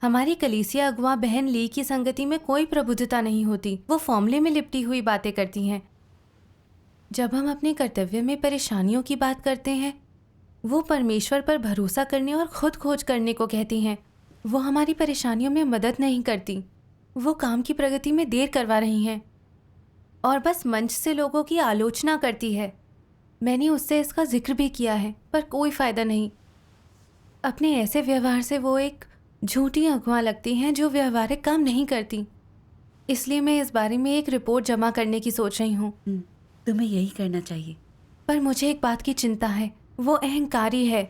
हमारी कलीसिया अगवा बहन ली की संगति में कोई प्रबुद्धता नहीं होती। वो फॉर्मूले में लिपटी हुई बातें करती हैं। जब हम अपने कर्तव्य में परेशानियों की बात करते हैं, वो परमेश्वर पर भरोसा करने और खुद खोज करने को कहती हैं। वो हमारी परेशानियों में मदद नहीं करती। वो काम की प्रगति में देर करवा रही हैं और बस मंच से लोगों की आलोचना करती है। मैंने उससे इसका जिक्र भी किया है, पर कोई फ़ायदा नहीं। अपने ऐसे व्यवहार से वो एक झूठी अगवा लगती हैं जो व्यवहारिक काम नहीं करती। इसलिए मैं इस बारे में एक रिपोर्ट जमा करने की सोच रही हूँ। तुम्हें यही करना चाहिए। पर मुझे एक बात की चिंता है। वो अहंकारी है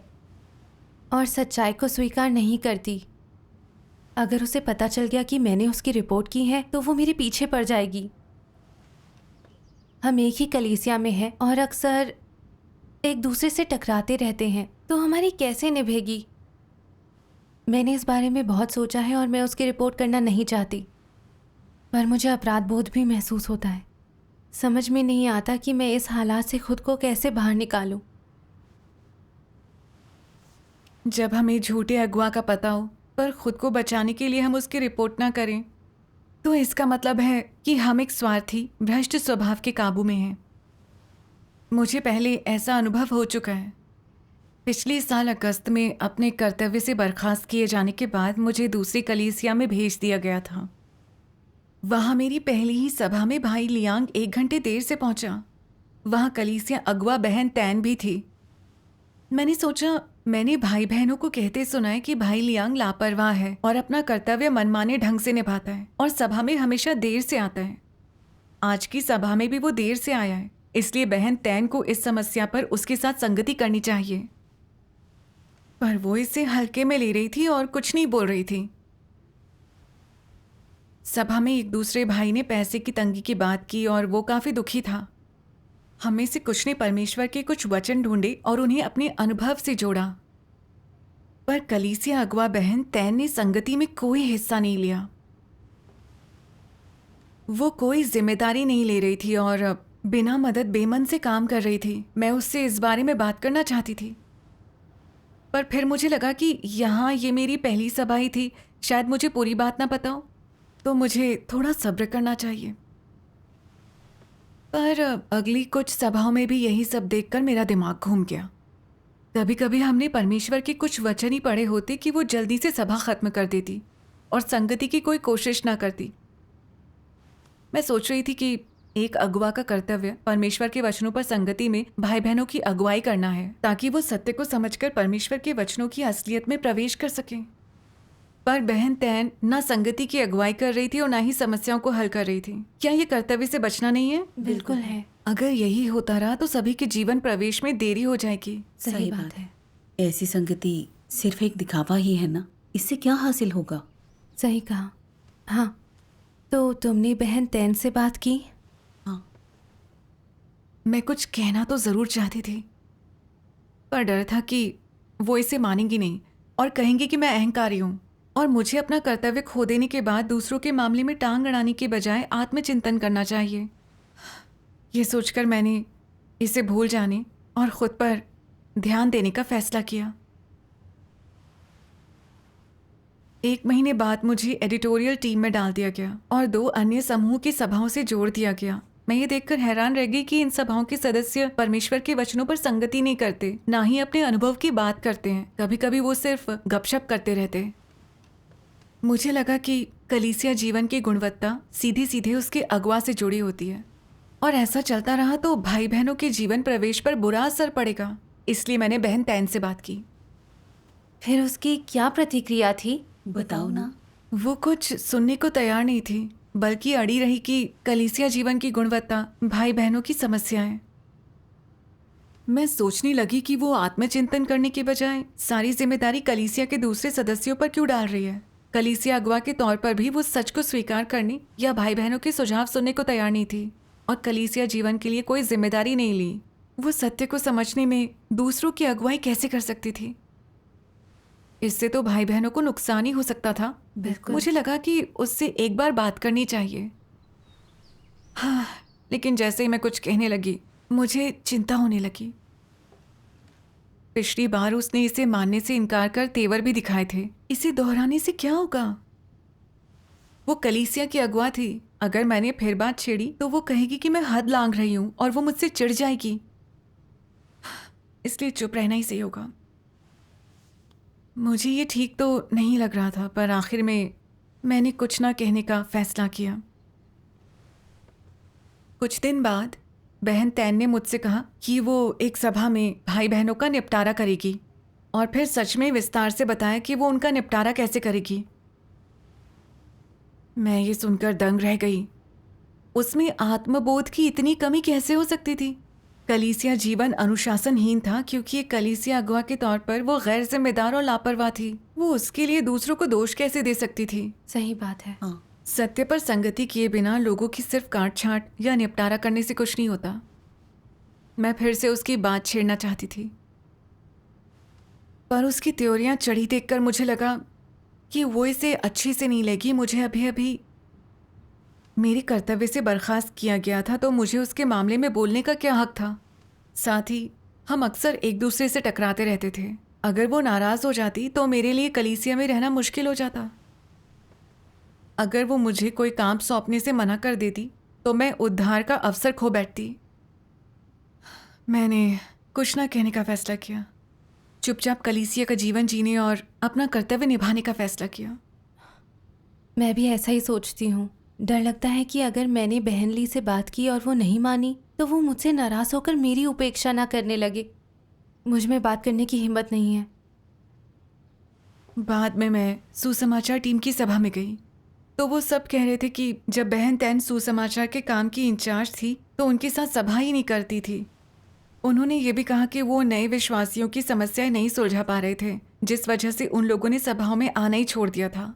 और सच्चाई को स्वीकार नहीं करती। अगर उसे पता चल गया कि मैंने उसकी रिपोर्ट की है तो वो मेरे पीछे पड़ जाएगी। हम एक ही कलीसिया में हैं और अक्सर एक दूसरे से टकराते रहते हैं, तो हमारी कैसे निभेगी? मैंने इस बारे में बहुत सोचा है और मैं उसकी रिपोर्ट करना नहीं चाहती, पर मुझे अपराध बोध भी महसूस होता है। समझ में नहीं आता कि मैं इस हालात से खुद को कैसे बाहर निकालूं। जब हमें झूठे अगवा का पता हो पर खुद को बचाने के लिए हम उसकी रिपोर्ट ना करें, तो इसका मतलब है कि हम एक स्वार्थी, भ्रष्ट स्वभाव के काबू में हैं। मुझे पहले ऐसा अनुभव हो चुका है। पिछले साल अगस्त में अपने कर्तव्य से बर्खास्त किए जाने के बाद मुझे दूसरी कलीसिया में भेज दिया गया था। वहाँ मेरी पहली ही सभा में भाई लियांग 1 घंटे देर से पहुंचा। वहाँ कलीसिया अगवा बहन तैन भी थी। मैंने सोचा, मैंने भाई बहनों को कहते सुना है कि भाई लियांग लापरवाह है और अपना कर्तव्य मनमाने ढंग से निभाता है और सभा में हमेशा देर से आता है। आज की सभा में भी वो देर से आया है, इसलिए बहन तैन को इस समस्या पर उसके साथ संगति करनी चाहिए। पर वो इसे हल्के में ले रही थी और कुछ नहीं बोल रही थी। सभा में एक दूसरे भाई ने पैसे की तंगी की बात की और वो काफी दुखी था। हम में से कुछ ने परमेश्वर के कुछ वचन ढूंढे और उन्हें अपने अनुभव से जोड़ा, पर कलीसिया अगवा बहन तैन ने संगति में कोई हिस्सा नहीं लिया। वो कोई जिम्मेदारी नहीं ले रही थी और बिना मदद बेमन से काम कर रही थी। मैं उससे इस बारे में बात करना चाहती थी, पर फिर मुझे लगा कि यहाँ ये मेरी पहली सभा ही थी, शायद मुझे पूरी बात ना पता हो, तो मुझे थोड़ा सब्र करना चाहिए। पर अगली कुछ सभाओं में भी यही सब देखकर मेरा दिमाग घूम गया। कभी कभी हमने परमेश्वर के कुछ वचन ही पढ़े होते कि वो जल्दी से सभा खत्म कर देती और संगति की कोई कोशिश ना करती। मैं सोच रही थी कि एक अगुवा का कर्तव्य परमेश्वर के वचनों पर संगति में भाई बहनों की अगुवाई करना है, ताकि वो सत्य को समझकर परमेश्वर के वचनों की असलियत में प्रवेश कर सकें। पर बहन तैन ना संगति की अगुवाई कर रही थी और ना ही समस्याओं को हल कर रही थी। क्या ये कर्तव्य से बचना नहीं है? बिल्कुल है। अगर यही होता रहा तो सभी के जीवन प्रवेश में देरी हो जाएगी। सही बात है। ऐसी संगति सिर्फ एक दिखावा ही है ना, इससे क्या हासिल होगा? सही कहा। हाँ, तो तुमने बहन तैन से बात की? हाँ, मैं कुछ कहना तो जरूर चाहती थी, पर डर था कि वो इसे मानेंगी नहीं और कहेंगी कि मैं अहंकारी हूँ और मुझे अपना कर्तव्य खो देने के बाद दूसरों के मामले में टांग अड़ाने के बजाय आत्मचिंतन करना चाहिए। ये सोचकर मैंने इसे भूल जाने और खुद पर ध्यान देने का फैसला किया। 1 महीने बाद मुझे एडिटोरियल टीम में डाल दिया गया और 2 अन्य समूह की सभाओं से जोड़ दिया गया। मैं ये देखकर हैरान रह गई कि इन सभाओं के सदस्य परमेश्वर के वचनों पर संगति नहीं करते, ना ही अपने अनुभव की बात करते हैं। कभी कभी वो सिर्फ गपशप करते रहते। मुझे लगा कि कलीसिया जीवन की गुणवत्ता सीधे सीधे उसके अगवा से जुड़ी होती है और ऐसा चलता रहा तो भाई बहनों के जीवन प्रवेश पर बुरा असर पड़ेगा। इसलिए मैंने बहन तैन से बात की। फिर उसकी क्या प्रतिक्रिया थी? बताओ ना। वो कुछ सुनने को तैयार नहीं थी, बल्कि अड़ी रही कि कलीसिया जीवन की गुणवत्ता भाई बहनों की समस्या है। मैं सोचने लगी कि वो आत्मचिंतन करने के बजाय सारी जिम्मेदारी कलीसिया के दूसरे सदस्यों पर क्यों डाल रही है। कलीसिया अगवा के तौर पर भी वो सच को स्वीकार करने या भाई बहनों के सुझाव सुनने को तैयार नहीं थी और कलीसिया जीवन के लिए कोई जिम्मेदारी नहीं ली। वो सत्य को समझने में दूसरों की अगुवाई कैसे कर सकती थी? इससे तो भाई बहनों को नुकसान ही हो सकता था। बिल्कुल। मुझे लगा कि उससे एक बार बात करनी चाहिए। हाँ, लेकिन जैसे ही मैं कुछ कहने लगी मुझे चिंता होने लगी। पिछली बार उसने इसे मानने से इनकार कर तेवर भी दिखाए थे। इसे दोहराने से क्या होगा? वो कलीसिया की अगुआ थी। अगर मैंने फिर बात छेड़ी तो वो कहेगी कि मैं हद लांघ रही हूं और वो मुझसे चिढ़ जाएगी। इसलिए चुप रहना ही सही होगा। मुझे ये ठीक तो नहीं लग रहा था, पर आखिर में मैंने कुछ ना कहने का फैसला किया। कुछ दिन बाद बहन तैन ने मुझसे कहा कि वो एक सभा में भाई बहनों का निपटारा करेगी, और फिर सच में विस्तार से बताया कि वो उनका निपटारा कैसे करेगी। मैं ये सुनकर दंग रह गई। उसमें आत्मबोध की इतनी कमी कैसे हो सकती थी? कलीसिया जीवन अनुशासनहीन था क्योंकि एक कलीसिया अगुआ के तौर पर वो गैर जिम्मेदार और लापरवाह थी। वो उसके लिए दूसरों को दोष कैसे दे सकती थी? सही बात है। हाँ, सत्य पर संगति किए बिना लोगों की सिर्फ काट छांट या निपटारा करने से कुछ नहीं होता। मैं फिर से उसकी बात छेड़ना चाहती थी, पर उसकी त्योरियां चढ़ी देखकर मुझे लगा कि वो इसे अच्छे से नहीं लेगी। मुझे अभी अभी मेरे कर्तव्य से बर्खास्त किया गया था, तो मुझे उसके मामले में बोलने का क्या हक था? साथ ही हम अक्सर एक दूसरे से टकराते रहते थे। अगर वो नाराज़ हो जाती तो मेरे लिए कलीसिया में रहना मुश्किल हो जाता। अगर वो मुझे कोई काम सौंपने से मना कर देती तो मैं उद्धार का अवसर खो बैठती। मैंने कुछ ना कहने का फैसला किया, चुपचाप कलीसिया का जीवन जीने और अपना कर्तव्य निभाने का फैसला किया। मैं भी ऐसा ही सोचती हूँ। डर लगता है कि अगर मैंने बहन ली से बात की और वो नहीं मानी तो वो मुझसे नाराज़ होकर मेरी उपेक्षा ना करने लगे। मुझ में बात करने की हिम्मत नहीं है। बाद में मैं सुसमाचार टीम की सभा में गई तो वो सब कह रहे थे कि जब बहन तैन सुसमाचार के काम की इंचार्ज थी तो उनके साथ सभा ही नहीं करती थी। उन्होंने ये भी कहा कि वो नए विश्वासियों की समस्याएं नहीं सुलझा पा रहे थे, जिस वजह से उन लोगों ने सभाओं में आना ही छोड़ दिया था।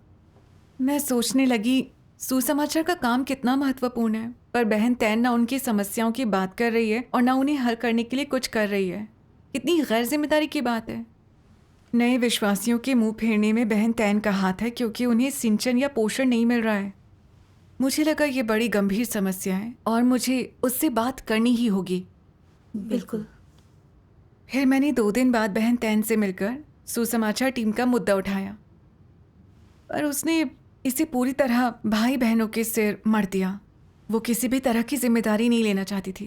मैं सोचने लगी सुसमाचार का काम कितना महत्वपूर्ण है, पर बहन तैन ना उनकी समस्याओं की बात कर रही है और ना उन्हें हल करने के लिए कुछ कर रही है। कितनी गैर जिम्मेदारी की बात है। नए विश्वासियों के मुंह फेरने में बहन तैन का हाथ है क्योंकि उन्हें सिंचन या पोषण नहीं मिल रहा है। मुझे लगा ये बड़ी गंभीर समस्या है और मुझे उससे बात करनी ही होगी। बिल्कुल। फिर मैंने 2 दिन बाद बहन तैन से मिलकर सुसमाचार टीम का मुद्दा उठाया, पर उसने इसे पूरी तरह भाई बहनों के सिर मढ़ दिया। वो किसी भी तरह की जिम्मेदारी नहीं लेना चाहती थी।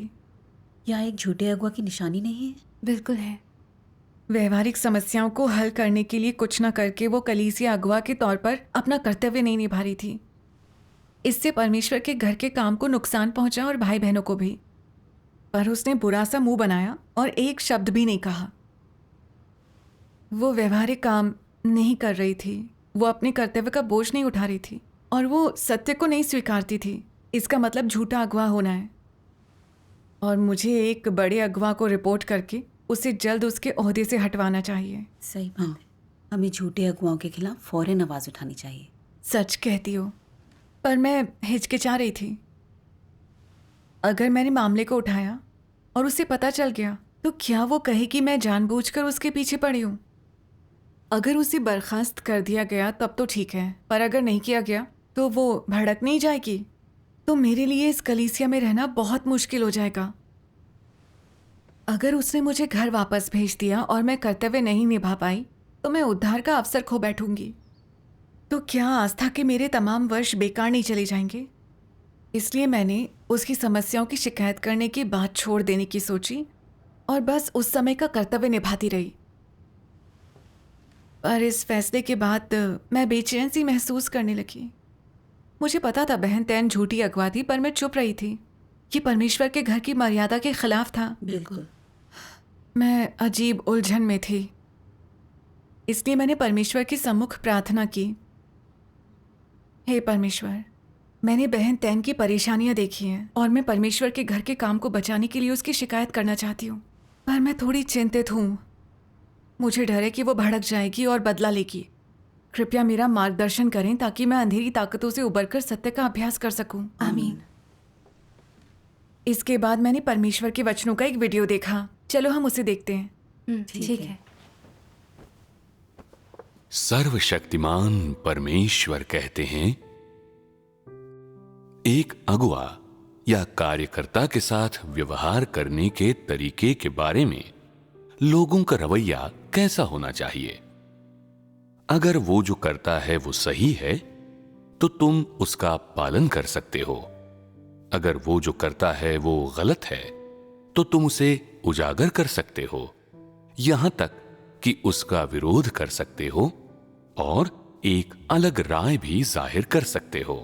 यहाँ एक झूठे अगुआ की निशानी नहीं है? बिल्कुल है। व्यवहारिक समस्याओं को हल करने के लिए कुछ न करके वो कलीसिया अगुआ के तौर पर अपना कर्तव्य नहीं निभा रही थी। इससे परमेश्वर के घर के काम को नुकसान पहुंचा और भाई बहनों को भी। पर उसने बुरा सा मुंह बनाया और एक शब्द भी नहीं कहा। वो व्यवहारिक काम नहीं कर रही थी, वो अपने कर्तव्य का बोझ नहीं उठा रही थी और वो सत्य को नहीं स्वीकारती थी। इसका मतलब झूठा अगवा होना है और मुझे एक बड़े अगवा को रिपोर्ट करके उसे जल्द उसके ओहदे से हटवाना चाहिए। सही बात है। हमें झूठे अगुआओं के खिलाफ फौरन आवाज़ उठानी चाहिए। सच कहती हो, पर मैं हिचकिचा रही थी। अगर मैंने मामले को उठाया और उसे पता चल गया तो क्या वो कहे कि मैं जानबूझकर उसके पीछे पड़ी हूँ? अगर उसे बर्खास्त कर दिया गया तब तो ठीक है, पर अगर नहीं किया गया तो वो भड़क नहीं जाएगी? तो मेरे लिए इस कलीसिया में रहना बहुत मुश्किल हो जाएगा। अगर उसने मुझे घर वापस भेज दिया और मैं कर्तव्य नहीं निभा पाई तो मैं उद्धार का अवसर खो बैठूंगी। तो क्या आस्था के मेरे तमाम वर्ष बेकार नहीं चले जाएंगे? इसलिए मैंने उसकी समस्याओं की शिकायत करने की बात छोड़ देने की सोची और बस उस समय का कर्तव्य निभाती रही। पर इस फैसले के बाद मैं बेचैन सी महसूस करने लगी। मुझे पता था बहन तैन झूठी अगवा थी, पर मैं चुप रही थी। ये परमेश्वर के घर की मर्यादा के खिलाफ था। बिल्कुल। मैं अजीब उलझन में थी, इसलिए मैंने परमेश्वर के सम्मुख प्रार्थना की, हे परमेश्वर, मैंने बहन तैन की परेशानियां देखी हैं और मैं परमेश्वर के घर के काम को बचाने के लिए उसकी शिकायत करना चाहती हूँ, पर मैं थोड़ी चिंतित हूँ। मुझे डर है कि वो भड़क जाएगी और बदला लेगी। कृपया मेरा मार्गदर्शन करें ताकि मैं अंधेरी ताकतों से उबरकर सत्य का अभ्यास कर सकूं। आमीन। इसके बाद मैंने परमेश्वर के वचनों का एक वीडियो देखा। चलो हम उसे देखते हैं। ठीक है। सर्वशक्तिमान परमेश्वर कहते हैं, एक अगुआ या कार्यकर्ता के साथ व्यवहार करने के तरीके के बारे में लोगों का रवैया कैसा होना चाहिए। अगर वो जो करता है वो सही है तो तुम उसका पालन कर सकते हो। अगर वो जो करता है वो गलत है तो तुम उसे उजागर कर सकते हो, यहां तक कि उसका विरोध कर सकते हो और एक अलग राय भी जाहिर कर सकते हो।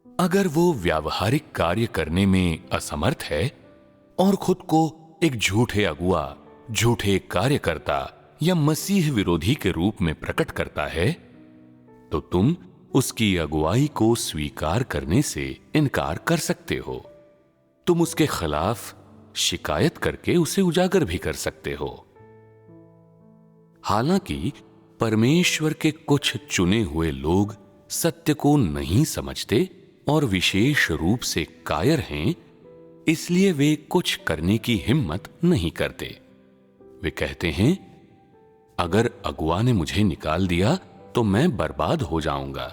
अगर वो व्यावहारिक कार्य करने में असमर्थ है और खुद को एक झूठे अगुआ, झूठे कार्यकर्ता या मसीह विरोधी के रूप में प्रकट करता है, तो तुम उसकी अगुवाई को स्वीकार करने से इनकार कर सकते हो। तुम उसके खिलाफ शिकायत करके उसे उजागर भी कर सकते हो। हालांकि परमेश्वर के कुछ चुने हुए लोग सत्य को नहीं समझते और विशेष रूप से कायर हैं, इसलिए वे कुछ करने की हिम्मत नहीं करते। वे कहते हैं, अगर अगुआ ने मुझे निकाल दिया तो मैं बर्बाद हो जाऊंगा।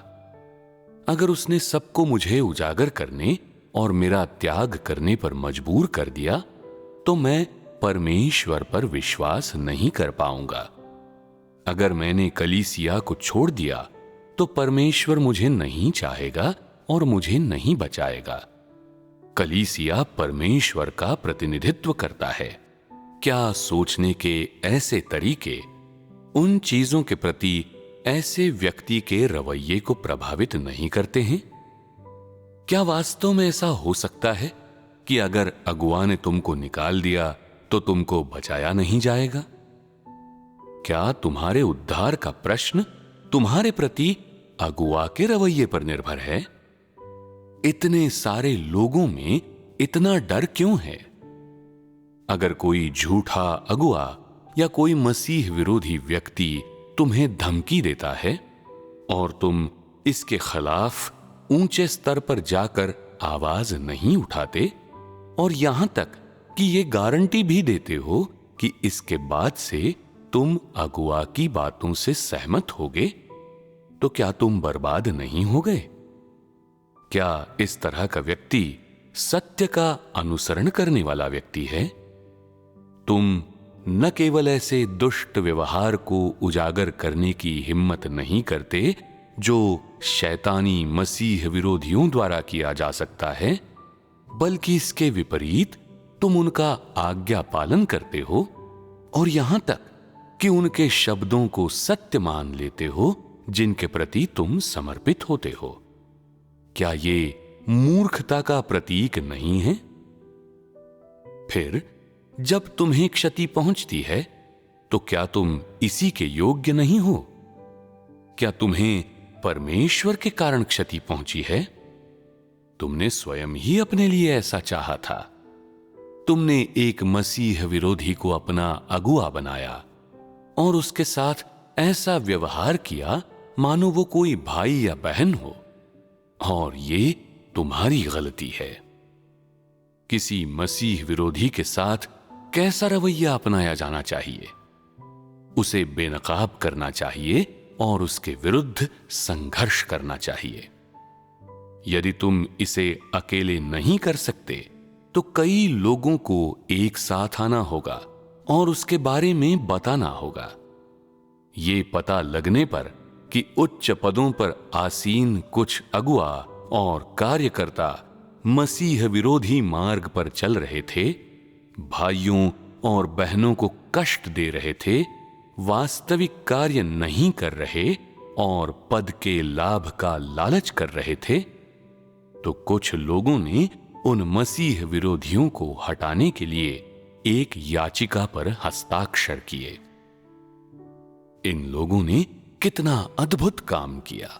अगर उसने सबको मुझे उजागर करने और मेरा त्याग करने पर मजबूर कर दिया तो मैं परमेश्वर पर विश्वास नहीं कर पाऊंगा। अगर मैंने कलीसिया को छोड़ दिया तो परमेश्वर मुझे नहीं चाहेगा और मुझे नहीं बचाएगा। कलीसिया परमेश्वर का प्रतिनिधित्व करता है। क्या सोचने के ऐसे तरीके उन चीजों के प्रति ऐसे व्यक्ति के रवैये को प्रभावित नहीं करते हैं? क्या वास्तव में ऐसा हो सकता है कि अगर अगुआ ने तुमको निकाल दिया तो तुमको बचाया नहीं जाएगा? क्या तुम्हारे उद्धार का प्रश्न तुम्हारे प्रति अगुआ के रवैये पर निर्भर है? इतने सारे लोगों में इतना डर क्यों है? अगर कोई झूठा अगुआ या कोई मसीह विरोधी व्यक्ति तुम्हें धमकी देता है और तुम इसके खिलाफ ऊंचे स्तर पर जाकर आवाज नहीं उठाते और यहां तक कि ये गारंटी भी देते हो कि इसके बाद से तुम अगुआ की बातों से सहमत होगे, तो क्या तुम बर्बाद नहीं हो गए? क्या इस तरह का व्यक्ति सत्य का अनुसरण करने वाला व्यक्ति है? तुम न केवल ऐसे दुष्ट व्यवहार को उजागर करने की हिम्मत नहीं करते जो शैतानी मसीह विरोधियों द्वारा किया जा सकता है, बल्कि इसके विपरीत तुम उनका आज्ञा पालन करते हो और यहां तक कि उनके शब्दों को सत्य मान लेते हो जिनके प्रति तुम समर्पित होते हो। क्या ये मूर्खता का प्रतीक नहीं है? फिर जब तुम्हें क्षति पहुंचती है तो क्या तुम इसी के योग्य नहीं हो? क्या तुम्हें परमेश्वर के कारण क्षति पहुंची है? तुमने स्वयं ही अपने लिए ऐसा चाहा था। तुमने एक मसीह विरोधी को अपना अगुआ बनाया और उसके साथ ऐसा व्यवहार किया मानो वो कोई भाई या बहन हो, और ये तुम्हारी गलती है। किसी मसीह विरोधी के साथ कैसा रवैया अपनाया जाना चाहिए? उसे बेनकाब करना चाहिए और उसके विरुद्ध संघर्ष करना चाहिए। यदि तुम इसे अकेले नहीं कर सकते तो कई लोगों को एक साथ आना होगा और उसके बारे में बताना होगा। ये पता लगने पर कि उच्च पदों पर आसीन कुछ अगुआ और कार्यकर्ता मसीह विरोधी मार्ग पर चल रहे थे, भाइयों और बहनों को कष्ट दे रहे थे, वास्तविक कार्य नहीं कर रहे और पद के लाभ का लालच कर रहे थे, तो कुछ लोगों ने उन मसीह विरोधियों को हटाने के लिए एक याचिका पर हस्ताक्षर किए। इन लोगों ने कितना अद्भुत काम किया।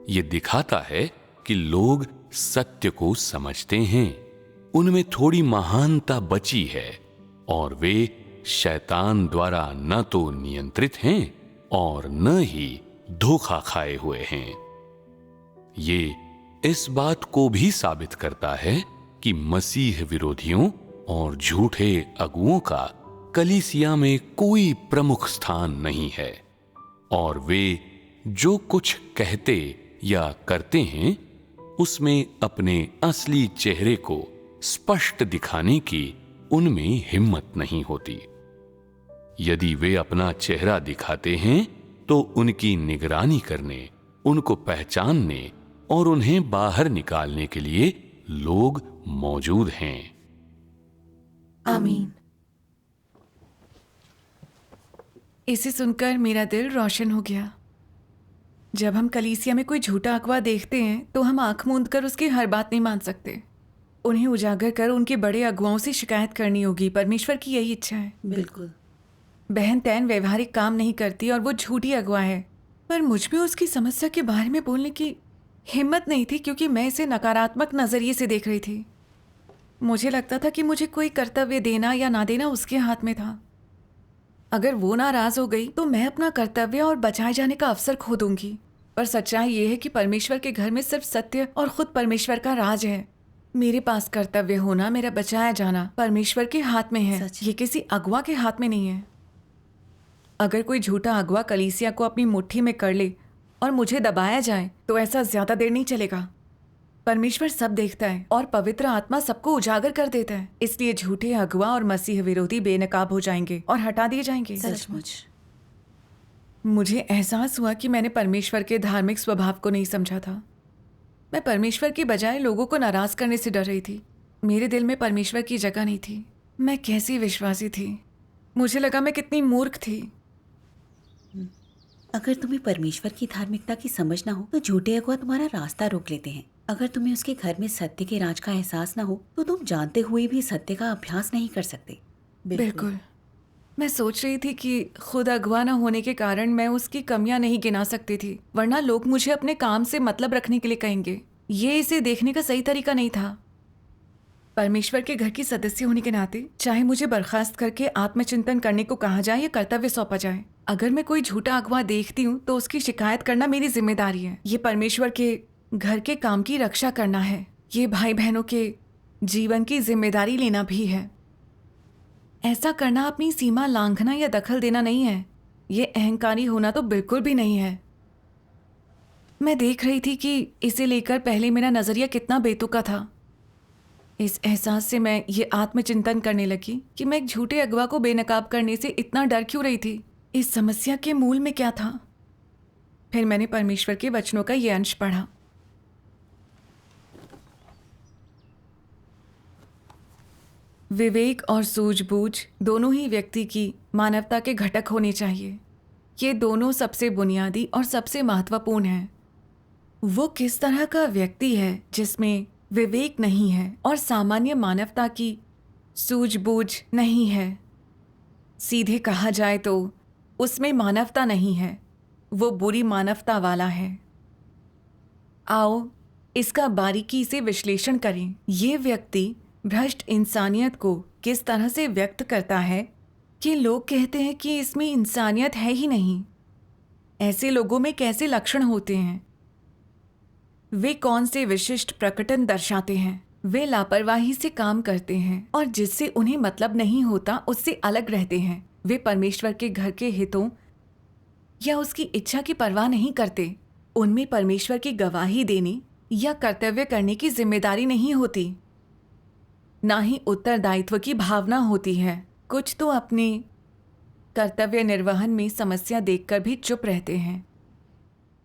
ये दिखाता है कि लोग सत्य को समझते हैं, उनमें थोड़ी महानता बची है और वे शैतान द्वारा न तो नियंत्रित हैं और न ही धोखा खाए हुए हैं। ये इस बात को भी साबित करता है कि मसीह विरोधियों और झूठे अगुओं का कलीसिया में कोई प्रमुख स्थान नहीं है और वे जो कुछ कहते या करते हैं उसमें अपने असली चेहरे को स्पष्ट दिखाने की उनमें हिम्मत नहीं होती। यदि वे अपना चेहरा दिखाते हैं तो उनकी निगरानी करने, उनको पहचानने और उन्हें बाहर निकालने के लिए लोग मौजूद हैं। आमीन। इसे सुनकर मेरा दिल रोशन हो गया। जब हम कलीसिया में कोई झूठा अगवा देखते हैं तो हम आंख मूंद कर उसकी हर बात नहीं मान सकते। उन्हें उजागर कर उनके बड़े अगुवाओं से शिकायत करनी होगी। परमेश्वर की यही इच्छा है। बिल्कुल। बहन तैन व्यवहारिक काम नहीं करती और वो झूठी अगवा है, पर मुझ में उसकी समस्या के बारे में बोलने की हिम्मत नहीं थी क्योंकि मैं इसे नकारात्मक नज़रिए से देख रही थी। मुझे लगता था कि मुझे कोई कर्तव्य देना या ना देना उसके हाथ में था। अगर वो नाराज हो गई तो मैं अपना कर्तव्य और बचाए जाने का अवसर खो दूंगी। पर सच्चाई ये है कि परमेश्वर के घर में सिर्फ सत्य और खुद परमेश्वर का राज है। मेरे पास कर्तव्य होना, मेरा बचाया जाना परमेश्वर के हाथ में है, सच। ये किसी अगवा के हाथ में नहीं है। अगर कोई झूठा अगवा कलीसिया को अपनी मुट्ठी में कर ले और मुझे दबाया जाए तो ऐसा ज्यादा देर नहीं चलेगा। परमेश्वर सब देखता है और पवित्र आत्मा सबको उजागर कर देता है। इसलिए झूठे अगवा और मसीह विरोधी बेनकाब हो जाएंगे और हटा दिए जाएंगे। सचमुच। मुझे एहसास हुआ कि मैंने परमेश्वर के धार्मिक स्वभाव को नहीं समझा था। मैं परमेश्वर की बजाय लोगों को नाराज करने से डर रही थी। मेरे दिल में परमेश्वर की जगह नहीं थी। मैं कैसी विश्वासी थी। मुझे लगा मैं कितनी मूर्ख थी। अगर तुम्हें परमेश्वर की धार्मिकता की समझ ना हो तो झूठे अगुआ तुम्हारा रास्ता रोक लेते हैं। अगर तुम्हें उसके घर में सत्य के राज का एहसास ना हो तो तुम जानते हुए भी सत्य का अभ्यास नहीं कर सकते। बिल्कुल। मैं सोच रही थी कि खुद अगवा न होने के कारण मैं उसकी कमियां नहीं गिना सकती थी, वरना लोग मुझे अपने काम से मतलब रखने के लिए कहेंगे। ये इसे देखने का सही तरीका नहीं था। परमेश्वर के घर की सदस्य होने के नाते चाहे मुझे बर्खास्त करके आत्मचिंतन करने को कहा जाए या कर्तव्य सौंपा जाए, अगर मैं कोई झूठा अगवा देखती हूँ तो उसकी शिकायत करना मेरी जिम्मेदारी है। ये परमेश्वर के घर के काम की रक्षा करना है। ये भाई बहनों के जीवन की जिम्मेदारी लेना भी है। ऐसा करना अपनी सीमा लांघना या दखल देना नहीं है। ये अहंकारी होना तो बिल्कुल भी नहीं है। मैं देख रही थी कि इसे लेकर पहले मेरा नजरिया कितना बेतुका था। इस एहसास से मैं ये आत्मचिंतन करने लगी कि मैं एक झूठे अगवा को बेनकाब करने से इतना डर क्यों रही थी। इस समस्या के मूल में क्या था? फिर मैंने परमेश्वर के वचनों का ये अंश पढ़ा। विवेक और सूझबूझ दोनों ही व्यक्ति की मानवता के घटक होने चाहिए। ये दोनों सबसे बुनियादी और सबसे महत्वपूर्ण हैं। वो किस तरह का व्यक्ति है जिसमें विवेक नहीं है और सामान्य मानवता की सूझबूझ नहीं है? सीधे कहा जाए तो उसमें मानवता नहीं है, वो बुरी मानवता वाला है। आओ इसका बारीकी से विश्लेषण करें। ये व्यक्ति भ्रष्ट इंसानियत को किस तरह से व्यक्त करता है कि लोग कहते हैं कि इसमें इंसानियत है ही नहीं। ऐसे लोगों में कैसे लक्षण होते हैं? वे कौन से विशिष्ट प्रकटन दर्शाते हैं? वे लापरवाही से काम करते हैं और जिससे उन्हें मतलब नहीं होता उससे अलग रहते हैं। वे परमेश्वर के घर के हितों या उसकी इच्छा की परवाह नहीं करते। उनमें परमेश्वर की गवाही देने या कर्तव्य करने की जिम्मेदारी नहीं होती, ना ही उत्तरदायित्व की भावना होती है। कुछ तो अपने कर्तव्य निर्वहन में समस्या देखकर भी चुप रहते हैं।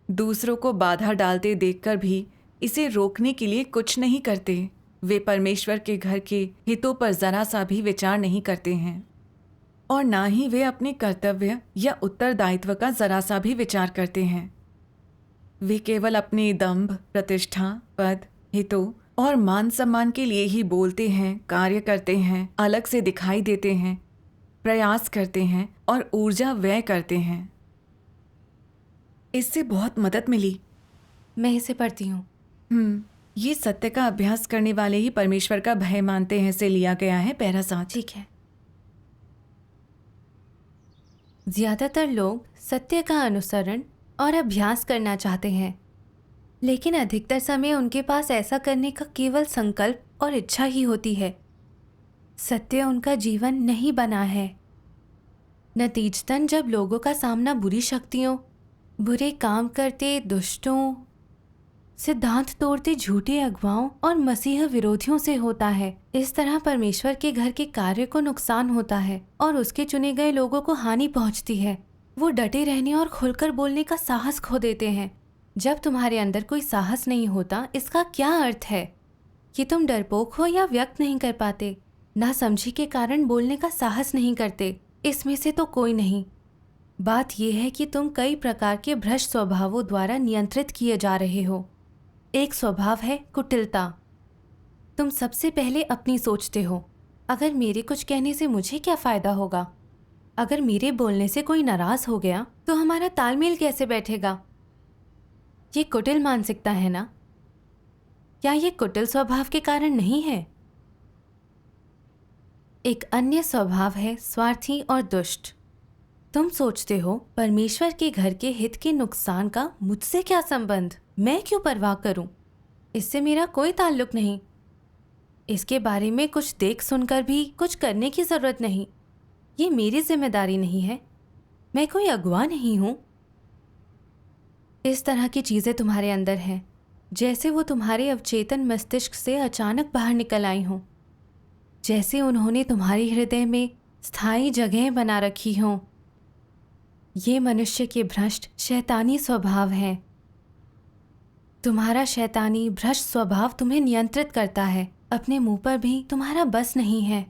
दूसरों को बाधा डालते देखकर भी इसे रोकने के लिए कुछ नहीं करते। वे परमेश्वर के घर के हितों पर जरा सा भी विचार नहीं करते हैं और ना ही वे अपने कर्तव्य या उत्तरदायित्व का जरा सा भी विचार करते हैं। वे केवल अपने दंभ, प्रतिष्ठा, पद, हितों और मान सम्मान के लिए ही बोलते हैं, कार्य करते हैं, अलग से दिखाई देते हैं, प्रयास करते हैं और ऊर्जा व्यय करते हैं। इससे बहुत मदद मिली। मैं इसे पढ़ती हूँ। ये सत्य का अभ्यास करने वाले ही परमेश्वर का भय मानते हैं से लिया गया है, पैरा 7। ठीक है। ज्यादातर लोग सत्य का अनुसरण और अभ्यास करना चाहते हैं, लेकिन अधिकतर समय उनके पास ऐसा करने का केवल संकल्प और इच्छा ही होती है। सत्य उनका जीवन नहीं बना है। नतीजतन जब लोगों का सामना बुरी शक्तियों, बुरे काम करते दुष्टों, सिद्धांत तोड़ते झूठे अगुवाओं और मसीह विरोधियों से होता है, इस तरह परमेश्वर के घर के कार्य को नुकसान होता है और उसके चुने गए लोगों को हानि पहुंचती है। वो डटे रहने और खुलकर बोलने का साहस खो देते हैं। जब तुम्हारे अंदर कोई साहस नहीं होता, इसका क्या अर्थ है कि तुम डरपोक हो या व्यक्त नहीं कर पाते, नासमझी के कारण बोलने का साहस नहीं करते। इसमें से तो कोई नहीं। बात यह है कि तुम कई प्रकार के भ्रष्ट स्वभावों द्वारा नियंत्रित किए जा रहे हो। एक स्वभाव है कुटिलता। तुम सबसे पहले अपनी सोचते हो, अगर मेरे कुछ कहने से मुझे क्या फ़ायदा होगा। अगर मेरे बोलने से कोई नाराज़ हो गया तो हमारा तालमेल कैसे बैठेगा। ये कुटिल मानसिकता है ना? क्या ये कुटिल स्वभाव के कारण नहीं है? एक अन्य स्वभाव है स्वार्थी और दुष्ट। तुम सोचते हो परमेश्वर के घर के हित के नुकसान का मुझसे क्या संबंध, मैं क्यों परवाह करूं, इससे मेरा कोई ताल्लुक नहीं, इसके बारे में कुछ देख सुनकर भी कुछ करने की जरूरत नहीं, ये मेरी जिम्मेदारी नहीं है, मैं कोई अगुवा नहीं हूं। इस तरह की चीजें तुम्हारे अंदर हैं, जैसे वो तुम्हारे अवचेतन मस्तिष्क से अचानक बाहर निकल आई हों, जैसे उन्होंने तुम्हारे हृदय में स्थायी जगह बना रखी हों। ये मनुष्य के भ्रष्ट शैतानी स्वभाव हैं। तुम्हारा शैतानी भ्रष्ट स्वभाव तुम्हें नियंत्रित करता है। अपने मुंह पर भी तुम्हारा बस नहीं है।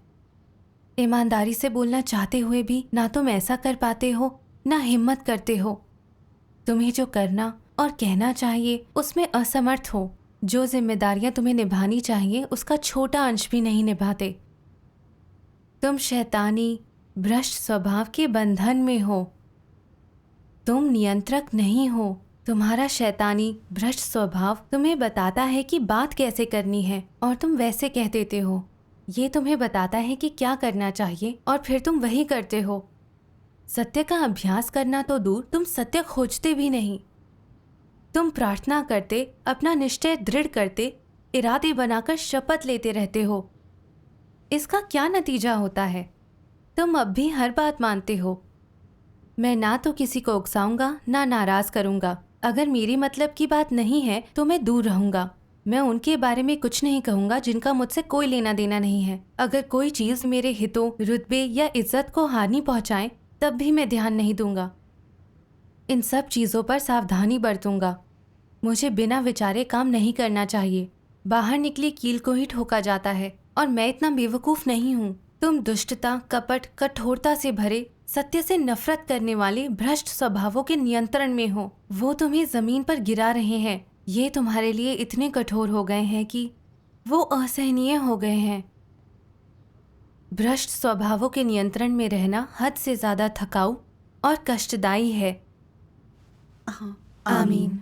ईमानदारी से बोलना चाहते हुए भी ना तुम ऐसा कर पाते हो, ना हिम्मत करते हो। तुम्हें जो करना और कहना चाहिए उसमें असमर्थ हो। जो जिम्मेदारियां तुम्हें निभानी चाहिए उसका छोटा अंश भी नहीं निभाते। तुम शैतानी भ्रष्ट स्वभाव के बंधन में हो। तुम नियंत्रक नहीं हो। तुम्हारा शैतानी भ्रष्ट स्वभाव तुम्हें बताता है कि बात कैसे करनी है और तुम वैसे कह देते हो। ये तुम्हें बताता है कि क्या करना चाहिए और फिर तुम वही करते हो। सत्य का अभ्यास करना तो दूर, तुम सत्य खोजते भी नहीं। तुम प्रार्थना करते, अपना निश्चय दृढ़ करते, इरादे बनाकर शपथ लेते रहते हो। इसका क्या नतीजा होता है? तुम अब भी हर बात मानते हो। मैं ना तो किसी को उकसाऊंगा ना नाराज करूंगा। अगर मेरी मतलब की बात नहीं है तो मैं दूर रहूंगा। मैं उनके बारे में कुछ नहीं कहूंगा जिनका मुझसे कोई लेना देना नहीं है। अगर कोई चीज मेरे हितों, रुतबे या इज्जत को हानि पहुंचाए तब भी मैं ध्यान नहीं दूंगा। इन सब चीजों पर सावधानी बरतूंगा। मुझे बिना विचारे काम नहीं करना चाहिए। बाहर निकली कील को ही ठोका जाता है और मैं इतना बेवकूफ नहीं हूँ। तुम दुष्टता, कपट, कठोरता से भरे, सत्य से नफरत करने वाले भ्रष्ट स्वभावों के नियंत्रण में हो। वो तुम्हें जमीन पर गिरा रहे हैं। ये तुम्हारे लिए इतने कठोर हो गए हैं कि वो असहनीय हो गए हैं। भ्रष्ट स्वभावों के नियंत्रण में रहना हद से ज्यादा थकाऊ और कष्टदायी है। आमीन।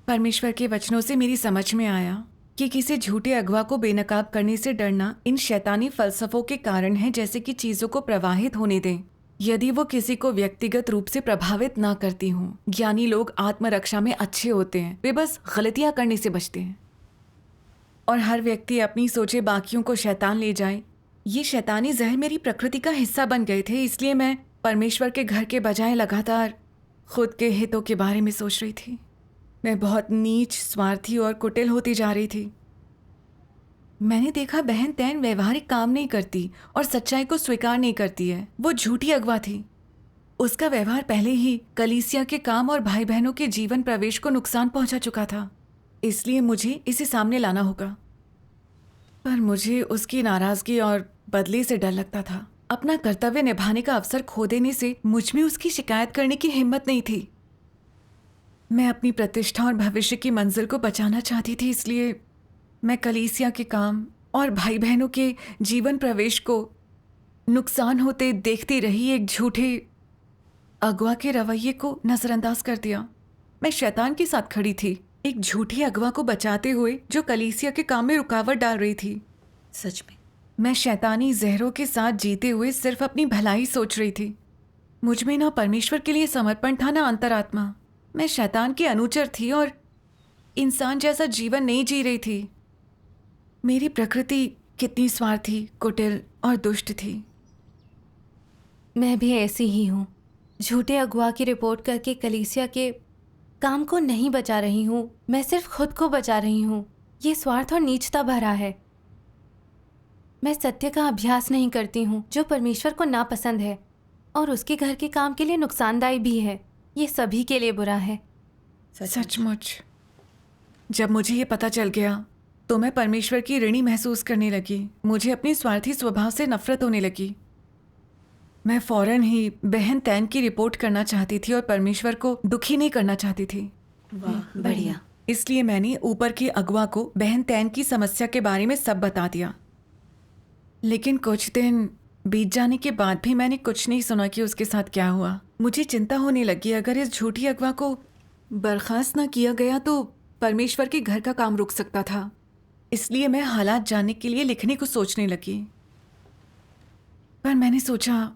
परमेश्वर के वचनों से मेरी समझ में आया कि किसी झूठे अगवा को बेनकाब करने से डरना इन शैतानी फलसफों के कारण है, जैसे कि चीजों को प्रवाहित होने दें यदि वो किसी को व्यक्तिगत रूप से प्रभावित ना करती हों। ज्ञानी लोग आत्मरक्षा में अच्छे होते हैं, वे बस गलतियां करने से बचते हैं। और हर व्यक्ति अपनी सोचे बाकियों को शैतान ले जाए। ये शैतानी जहर मेरी प्रकृति का हिस्सा बन गए थे, इसलिए मैं परमेश्वर के घर के बजाय लगातार खुद के हितों के बारे में सोच रही थी। मैं बहुत नीच, स्वार्थी और कुटिल होती जा रही थी। मैंने देखा बहन तैन व्यवहारिक काम नहीं करती और सच्चाई को स्वीकार नहीं करती है। वो झूठी अगवा थी। उसका व्यवहार पहले ही कलीसिया के काम और भाई बहनों के जीवन प्रवेश को नुकसान पहुंचा चुका था, इसलिए मुझे इसे सामने लाना होगा। पर मुझे उसकी नाराजगी और बदले से डर लगता था। अपना कर्तव्य निभाने का अवसर खो देने से मुझ में उसकी शिकायत करने की हिम्मत नहीं थी। मैं अपनी प्रतिष्ठा और भविष्य की मंजिल को बचाना चाहती थी, इसलिए मैं कलीसिया के काम और भाई बहनों के जीवन प्रवेश को नुकसान होते देखती रही। एक झूठे अगवा के रवैये को नजरअंदाज कर दिया। मैं शैतान के साथ खड़ी थी, एक झूठी अगवा को बचाते हुए जो कलीसिया के काम में रुकावट डाल रही थी। सच में मैं शैतानी जहरों के साथ जीते हुए सिर्फ अपनी भलाई सोच रही थी। मुझ में ना परमेश्वर के लिए समर्पण था, ना अंतरात्मा। मैं शैतान की अनुचर थी और इंसान जैसा जीवन नहीं जी रही थी। मेरी प्रकृति कितनी स्वार्थी, कुटिल और दुष्ट थी। मैं भी ऐसी ही हूँ। झूठे अगवा की रिपोर्ट करके कलीसिया के काम को नहीं बचा रही हूँ, मैं सिर्फ खुद को बचा रही हूँ। ये स्वार्थ और नीचता भरा है। मैं सत्य का अभ्यास नहीं करती हूँ जो परमेश्वर को नापसंद है। और उसके घर के काम के लिए नुकसानदायी भी है। ये सभी के लिए बुरा है। सचमुच जब मुझे ये पता चल गया तो मैं परमेश्वर की ऋणी महसूस करने लगी। मुझे अपनी स्वार्थी स्वभाव से नफरत होने लगी। मैं फौरन ही बहन तैन की रिपोर्ट करना चाहती थी और परमेश्वर को दुखी नहीं करना चाहती थी। वाह, बढ़िया। इसलिए मैंने ऊपर के अगवा को बहन तैन की समस्या के बारे में सब बता दिया। लेकिन कुछ दिन बीत जाने के बाद भी मैंने कुछ नहीं सुना कि उसके साथ क्या हुआ। मुझे चिंता होने लगी, अगर इस झूठी अगवा को बर्खास्त ना किया गया तो परमेश्वर के घर का काम रुक सकता था। इसलिए मैं हालात जानने के लिए लिखने को सोचने लगी। पर मैंने सोचा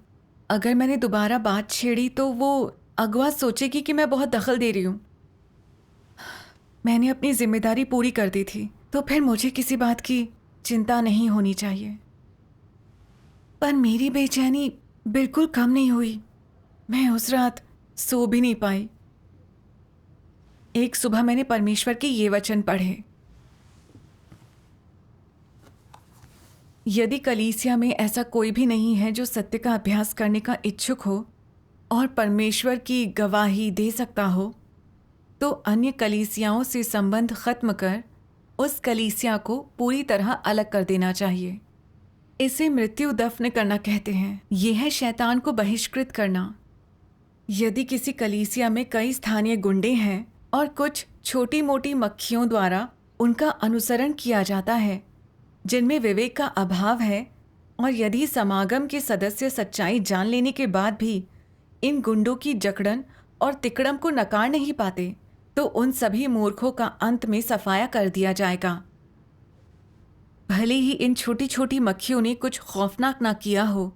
अगर मैंने दोबारा बात छेड़ी तो वो अगवा सोचेगी कि मैं बहुत दखल दे रही हूँ। मैंने अपनी जिम्मेदारी पूरी कर दी थी, तो फिर मुझे किसी बात की चिंता नहीं होनी चाहिए। पर मेरी बेचैनी बिल्कुल कम नहीं हुई। मैं उस रात सो भी नहीं पाई। एक सुबह मैंने परमेश्वर के ये वचन पढ़े, यदि कलीसिया में ऐसा कोई भी नहीं है जो सत्य का अभ्यास करने का इच्छुक हो और परमेश्वर की गवाही दे सकता हो, तो अन्य कलीसियाओं से संबंध खत्म कर उस कलीसिया को पूरी तरह अलग कर देना चाहिए। इसे मृत्यु दफन करना कहते हैं। यह है शैतान को बहिष्कृत करना। यदि किसी कलीसिया में कई स्थानीय गुंडे हैं और कुछ छोटी मोटी मक्खियों द्वारा उनका अनुसरण किया जाता है जिनमें विवेक का अभाव है, और यदि समागम के सदस्य सच्चाई जान लेने के बाद भी इन गुंडों की जकड़न और तिकड़म को नकार नहीं पाते, तो उन सभी मूर्खों का अंत में सफाया कर दिया जाएगा। भले ही इन छोटी छोटी मक्खियों ने कुछ खौफनाक ना किया हो,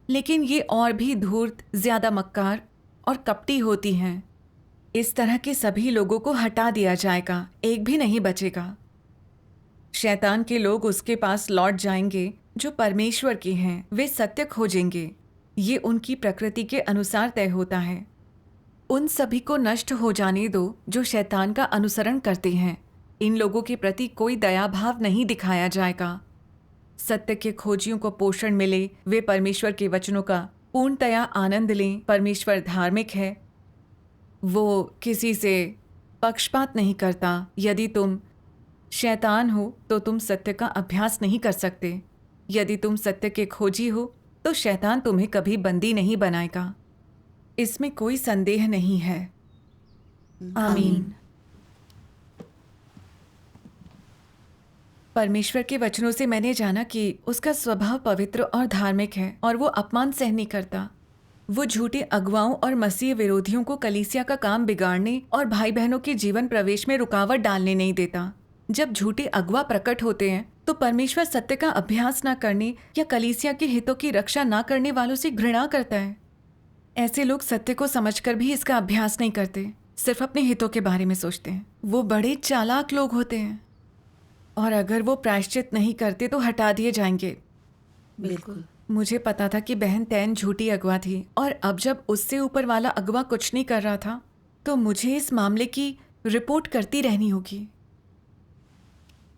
लेकिन ये और भी धूर्त, ज्यादा मक्कार और कपटी होती हैं। इस तरह के सभी लोगों को हटा दिया जाएगा, एक भी नहीं बचेगा। शैतान के लोग उसके पास लौट जाएंगे जो परमेश्वर के हैं, वे सत्य खोजेंगे। ये उनकी प्रकृति के अनुसार तय होता है। उन सभी को नष्ट हो जाने दो जो शैतान का अनुसरण करते हैं। इन लोगों के प्रति कोई दया भाव नहीं दिखाया जाएगा। सत्य के खोजियों को पोषण मिले, वे परमेश्वर के वचनों का पूर्णतया आनंद लें। परमेश्वर धार्मिक है, वो किसी से पक्षपात नहीं करता। यदि तुम शैतान हो तो तुम सत्य का अभ्यास नहीं कर सकते। यदि तुम सत्य के खोजी हो तो शैतान तुम्हें कभी बंदी नहीं बनाएगा। इसमें कोई संदेह नहीं है। आमीन। परमेश्वर के वचनों से मैंने जाना कि उसका स्वभाव पवित्र और धार्मिक है और वो अपमान सह नहीं करता। वो झूठे अगुवाओं और मसीह विरोधियों को कलीसिया का काम बिगाड़ने और भाई बहनों के जीवन प्रवेश में रुकावट डालने नहीं देता। जब झूठे अगुवा प्रकट होते हैं तो परमेश्वर सत्य का अभ्यास न करने या कलीसिया के हितों की रक्षा न करने वालों से घृणा करता है। ऐसे लोग सत्य को समझकर भी इसका अभ्यास नहीं करते, सिर्फ अपने हितों के बारे में सोचते हैं। वो बड़े चालाक लोग होते हैं और अगर वो प्रायश्चित नहीं करते तो हटा दिए जाएंगे। बिल्कुल। मुझे पता था कि बहन तैन झूठी अगवा थी, और अब जब उससे ऊपर वाला अगवा कुछ नहीं कर रहा था तो मुझे इस मामले की रिपोर्ट करती रहनी होगी।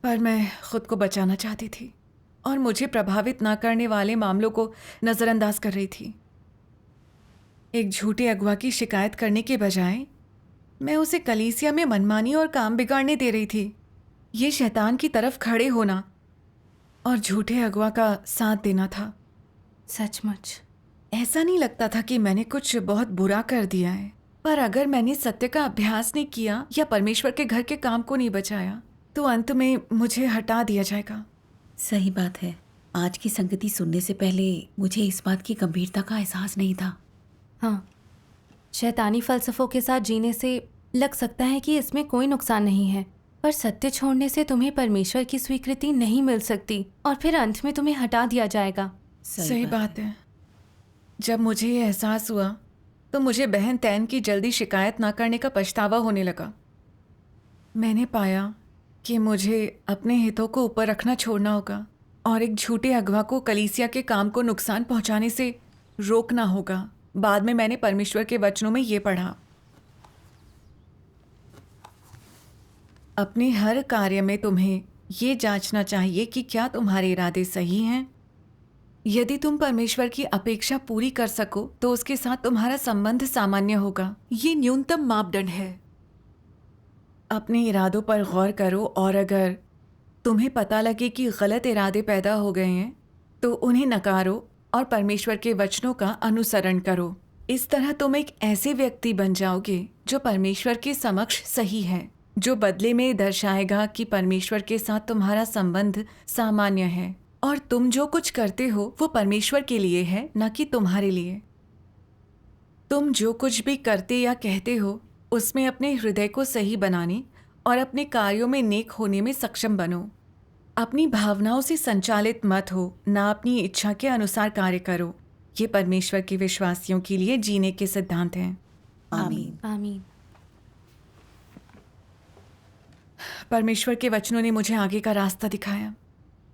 पर मैं खुद को बचाना चाहती थी और मुझे प्रभावित ना करने वाले मामलों को नज़रअंदाज कर रही थी। एक झूठे अगवा की शिकायत करने के बजाय मैं उसे कलीसिया में मनमानी और काम बिगाड़ने दे रही थी। ये शैतान की तरफ खड़े होना और झूठे अगवा का साथ देना था। सचमुच ऐसा नहीं लगता था कि मैंने कुछ बहुत बुरा कर दिया है, पर अगर मैंने सत्य का अभ्यास नहीं किया या परमेश्वर के घर के काम को नहीं बचाया तो अंत में मुझे हटा दिया जाएगा। सही बात है। आज की संगति सुनने से पहले मुझे इस बात की गंभीरता का एहसास नहीं था। हाँ, शैतानी फलसफों के साथ जीने से लग सकता है कि इसमें कोई नुकसान नहीं है, पर सत्य छोड़ने से तुम्हें परमेश्वर की स्वीकृति नहीं मिल सकती और फिर अंत में तुम्हें हटा दिया जाएगा। सही बात है। जब मुझे ये एहसास हुआ तो मुझे बहन तैन की जल्दी शिकायत ना करने का पछतावा होने लगा। मैंने पाया कि मुझे अपने हितों को ऊपर रखना छोड़ना होगा और एक झूठे अगवा को कलीसिया के काम को नुकसान पहुंचाने से रोकना होगा। बाद में मैंने परमेश्वर के वचनों में ये पढ़ा, अपने हर कार्य में तुम्हें ये जांचना चाहिए कि क्या तुम्हारे इरादे सही हैं। यदि तुम परमेश्वर की अपेक्षा पूरी कर सको तो उसके साथ तुम्हारा संबंध सामान्य होगा। ये न्यूनतम मापदंड है। अपने इरादों पर गौर करो और अगर तुम्हें पता लगे कि गलत इरादे पैदा हो गए हैं तो उन्हें नकारो और परमेश्वर के वचनों का अनुसरण करो। इस तरह तुम एक ऐसे व्यक्ति बन जाओगे जो परमेश्वर के समक्ष सही है, जो बदले में दर्शाएगा कि परमेश्वर के साथ तुम्हारा संबंध सामान्य है और तुम जो कुछ करते हो वो परमेश्वर के लिए है, न कि तुम्हारे लिए। तुम जो कुछ भी करते या कहते हो उसमें अपने हृदय को सही बनाने और अपने कार्यों में नेक होने में सक्षम बनो। अपनी भावनाओं से संचालित मत हो, ना अपनी इच्छा के अनुसार कार्य करो। ये परमेश्वर के विश्वासियों के लिए जीने के सिद्धांत हैं। आमीन। आमीन। परमेश्वर के वचनों ने मुझे आगे का रास्ता दिखाया।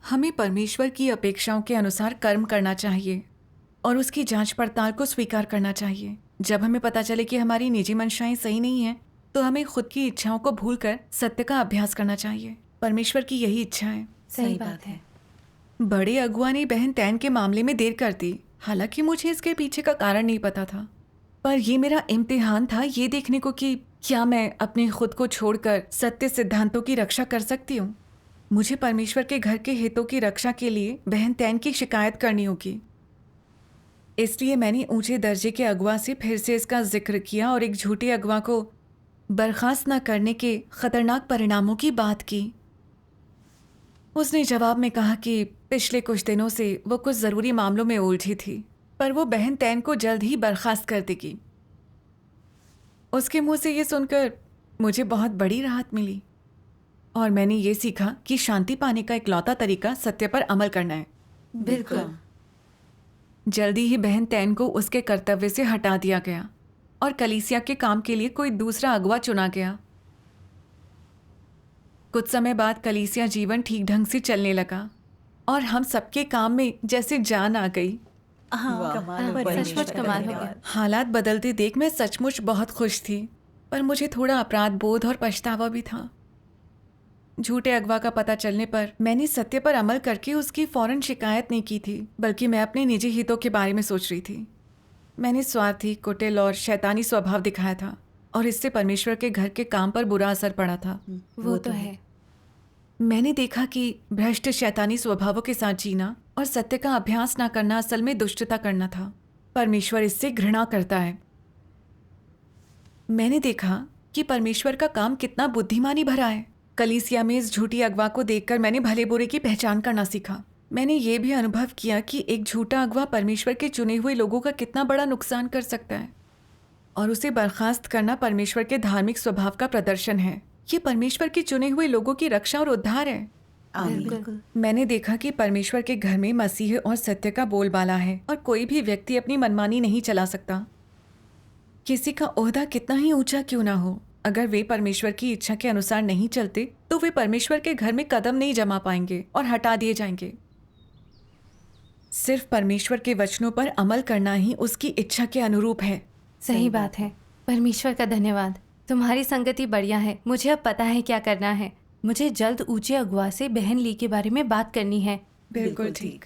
हमें परमेश्वर की अपेक्षाओं के अनुसार कर्म करना चाहिए और उसकी जांच पड़ताल को स्वीकार करना चाहिए। जब हमें पता चले कि हमारी निजी मंशाएं सही नहीं हैं, तो हमें खुद की इच्छाओं को भूलकर सत्य का अभ्यास करना चाहिए। परमेश्वर की यही इच्छा है। सही बात है। बड़े अगुआ ने बहन तैन के मामले में देर कर दी, हालांकि मुझे इसके पीछे का कारण नहीं पता था। पर ये मेरा इम्तिहान था ये देखने को कि क्या मैं अपने खुद को छोड़कर सत्य सिद्धांतों की रक्षा कर सकती हूँ। मुझे परमेश्वर के घर के हितों की रक्षा के लिए बहन तैन की शिकायत करनी होगी। इसलिए मैंने ऊंचे दर्जे के अगुआ से फिर से इसका जिक्र किया और एक झूठे अगुआ को बर्खास्त न करने के खतरनाक परिणामों की बात की। उसने जवाब में कहा कि पिछले कुछ दिनों से वो कुछ ज़रूरी मामलों में उलझी थी, पर वो बहन तैन को जल्द ही बर्खास्त कर देगी। उसके मुंह से ये सुनकर मुझे बहुत बड़ी राहत मिली और मैंने ये सीखा कि शांति पाने का इकलौता तरीका सत्य पर अमल करना है। बिल्कुल। जल्दी ही बहन तैन को उसके कर्तव्य से हटा दिया गया और कलीसिया के काम के लिए कोई दूसरा अगुआ चुना गया। कुछ समय बाद कलीसिया जीवन ठीक ढंग से चलने लगा और हम सबके काम में जैसे जान आ गई। सचमुच कमाल हो गया। हालात बदलते देख मैं सचमुच बहुत खुश थी, पर मुझे थोड़ा अपराध बोध और पछतावा भी था। झूठे अगवा का पता चलने पर मैंने सत्य पर अमल करके उसकी फौरन शिकायत नहीं की थी, बल्कि मैं अपने निजी हितों के बारे में सोच रही थी। मैंने स्वार्थी, कुटिल और शैतानी स्वभाव दिखाया था और इससे परमेश्वर के घर के काम पर बुरा असर पड़ा था। वो तो है। मैंने देखा कि भ्रष्ट शैतानी स्वभावों के साथ जीना और सत्य का अभ्यास ना करना असल में दुष्टता करना था। परमेश्वर इससे घृणा करता है। मैंने देखा कि परमेश्वर का काम कितना बुद्धिमानी भरा है। कलीसिया में इस झूठी अगवा को देखकर मैंने भले बुरे की पहचान करना सीखा। मैंने ये भी अनुभव किया कि एक झूठा अगवा परमेश्वर के चुने हुए लोगों का कितना बड़ा नुकसान कर सकता है और उसे बर्खास्त करना परमेश्वर के धार्मिक स्वभाव का प्रदर्शन है। ये परमेश्वर के चुने हुए लोगों की रक्षा और उद्धार है। बिल्कुल। मैंने देखा कि परमेश्वर के घर में मसीह और सत्य का बोलबाला है और कोई भी व्यक्ति अपनी मनमानी नहीं चला सकता। किसी का ओहदा कितना ही ऊंचा क्यों ना हो, अगर वे परमेश्वर की इच्छा के अनुसार नहीं चलते तो वे परमेश्वर के घर में कदम नहीं जमा पाएंगे और हटा दिए जाएंगे। सिर्फ परमेश्वर के वचनों पर अमल करना ही उसकी इच्छा के अनुरूप है। सही बात है। परमेश्वर का धन्यवाद। तुम्हारी संगति बढ़िया है। मुझे अब पता है क्या करना है। मुझे जल्द ऊंचे अगुआ से बहन ली के बारे में बात करनी है। बिल्कुल ठीक।